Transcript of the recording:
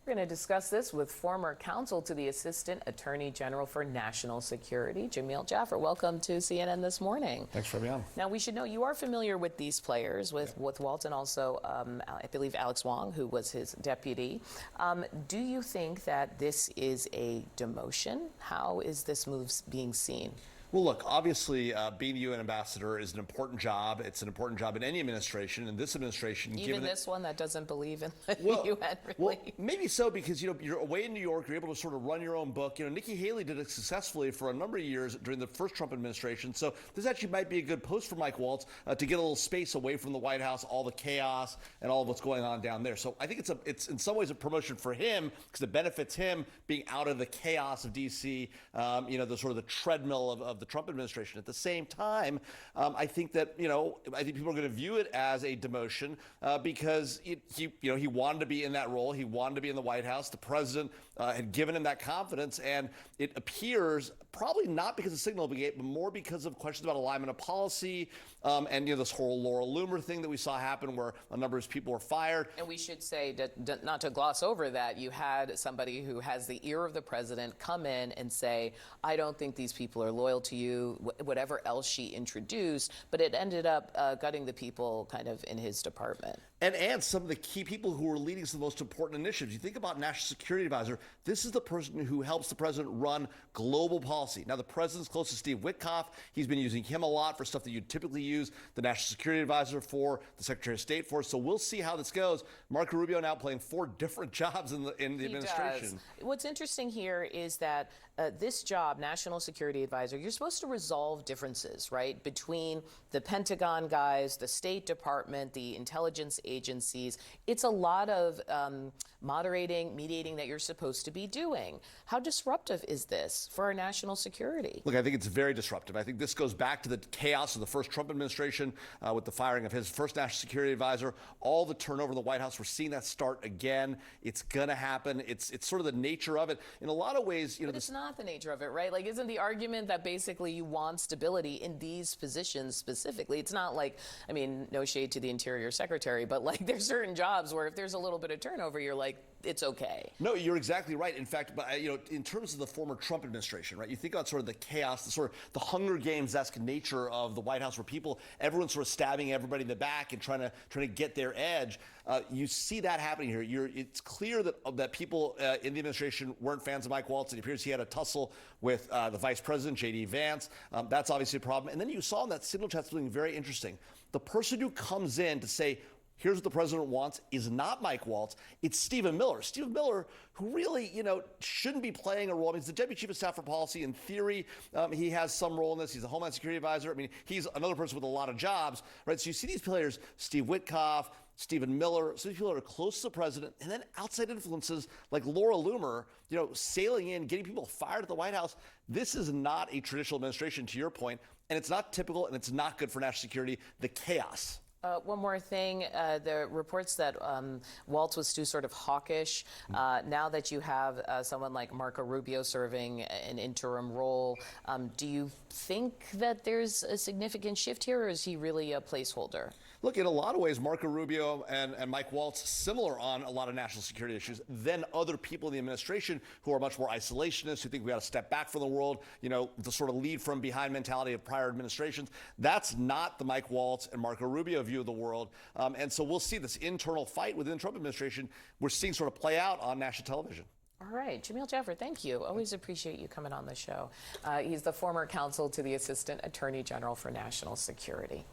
We're going to discuss this with former counsel to the Assistant Attorney General for National Security, Jamil Jaffer. Welcome to CNN this morning. Thanks for having me on. Now, we should know you are familiar with these players, with Walt and also, I believe, Alex Wong, who was his deputy. Do you think that this is a demotion? How is this move being seen? Well, look, obviously, being a UN ambassador is an important job. It's an important job in any administration. And this administration, even this one that doesn't believe in the UN, really? Well, maybe so, because you're away in New York. You're able to sort of run your own book. Nikki Haley did it successfully for a number of years during the first Trump administration. So this actually might be a good post for Mike Waltz to get a little space away from the White House, all the chaos and all of what's going on down there. So I think it's in some ways a promotion for him because it benefits him being out of the chaos of D.C. The sort of the treadmill of the Trump administration. At the same time, I think that I think people are going to view it as a demotion because he wanted to be in that role. He wanted to be in the White House. The president had given him that confidence, and it appears probably not because of signal he gave, but more because of questions about alignment of policy and this whole Laura Loomer thing that we saw happen, where a number of people were fired. And we should say that, not to gloss over that, you had somebody who has the ear of the president come in and say, "I don't think these people are loyal to you," whatever else she introduced, but it ended up gutting the people kind of in his department. And some of the key people who are leading some of the most important initiatives. You think about National Security Advisor. This is the person who helps the president run global policy. Now, the president's close to Steve Witkoff. He's been using him a lot for stuff that you'd typically use the National Security Advisor for, the Secretary of State for. So we'll see how this goes. Marco Rubio now playing 4 different jobs in the administration. Does. What's interesting here is that this job, National Security Advisor, you're supposed to resolve differences, right, between the Pentagon guys, the State Department, the intelligence agencies. It's a lot of moderating, mediating that you're supposed to be doing. How disruptive is this for our national security? Look, I think it's very disruptive. I think this goes back to the chaos of the first Trump administration with the firing of his first national security advisor, all the turnover in the White House. We're seeing that start again. It's going to happen. It's sort of the nature of it. In a lot of ways, but it's not the nature of it, right? Like, isn't the argument that basically you want stability in these positions specifically? It's not like, I mean, no shade to the Interior Secretary, but like there's certain jobs where if there's a little bit of turnover, you're like, it's okay. No, you're exactly right. In fact, but in terms of the former Trump administration, right? You think about sort of the chaos, the Hunger Games-esque nature of the White House, where everyone's sort of stabbing everybody in the back and trying to get their edge. You see that happening here. It's clear that people in the administration weren't fans of Mike Waltz. It appears he had a tussle with the Vice President, J.D. Vance. That's obviously a problem. And then you saw in that signal chat something very interesting. The person who comes in to say, here's what the president wants, is not Mike Waltz. It's Stephen Miller. Stephen Miller, who really, shouldn't be playing a role. I mean, he's the Deputy Chief of Staff for Policy. In theory, he has some role in this. He's a Homeland Security Advisor. I mean, he's another person with a lot of jobs, right? So you see these players, Steve Witkoff, Stephen Miller, some people that are close to the president, and then outside influences like Laura Loomer, sailing in, getting people fired at the White House. This is not a traditional administration, to your point, and it's not typical, and it's not good for national security, the chaos. One more thing, the reports that Waltz was too sort of hawkish. Now that you have someone like Marco Rubio serving an interim role, do you think that there's a significant shift here, or is he really a placeholder? Look, in a lot of ways, Marco Rubio and Mike Waltz similar on a lot of national security issues than other people in the administration who are much more isolationist, who think we got to step back from the world, the sort of lead from behind mentality of prior administrations. That's not the Mike Waltz and Marco Rubio view of the world. And so we'll see this internal fight within the Trump administration. We're seeing sort of play out on national television. All right. Jamil Jaffer, thank you. Always appreciate you coming on the show. He's the former counsel to the Assistant Attorney General for National Security.